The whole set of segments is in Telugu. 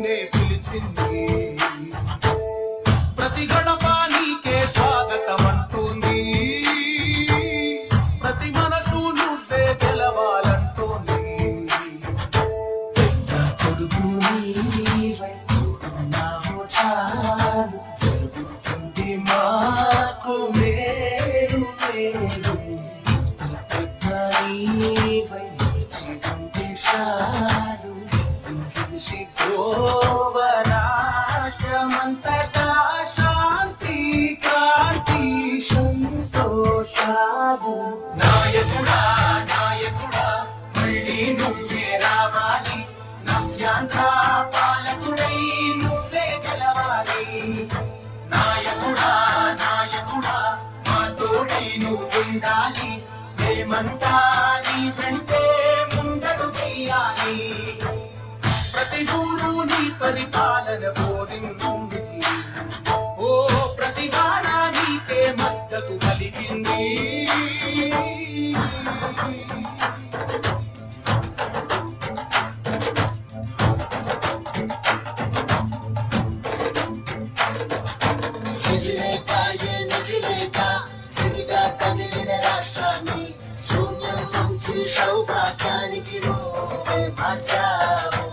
పిలిచింది ప్రతి గడప నీకే స్వాగతం అంటుంది ప్రతి మనసు నువ్వే గెలవాలంటుంది పెద్ద కొడుకు నీవై తోడున్నావు చాలు జరుగుతుంది మాకు మేలు మేలు పెద్ద నీవై జీవించే చాలు రాష్ట్రమంతటా శాంతి క్రాంతి సంతోషాలు నాయకుడా నాయకుడా మళ్ళీ నువ్వే రావాలి నవ్యాంధ్ర పాలకుడై నువ్వే గెలవాలి నాయకుడా నాయకుడా మా తోడై నువ్వుండాలి మేమంతా నీ వెంటే ముందడుగెయ్యాలి ప్రతి ఊరు నీ పరిపాలన కోరింది ఓ ప్రతి వాడ నీకే మద్దతు కలిగింది ఎదిలేక ఎదిగా కదిలిన రాష్ట్రాన్ని శూన్యం నుంచి సౌభాగ్యానికి నువ్వే మార్చావు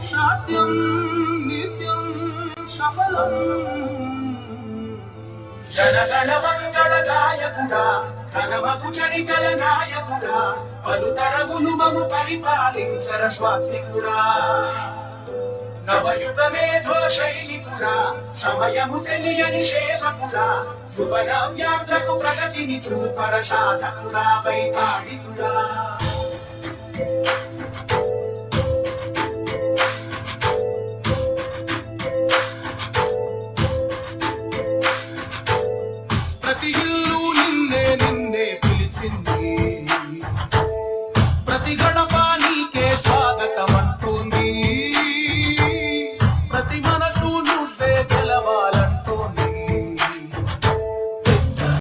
సత్యం నిత్యం సఫలం జనగణ మంగళ గాయకుడా ఘనమగు చరితల నాయకుడా పలుతరములు మము పరిపాలించర స్వాత్మికుడా నవయుగ మేధో శైలికుడా సమయము తెలియని సేవకుడా యువనవ్యాంధ్రకు ప్రగతిని చూపర సాధకుడా వైతాళికుడా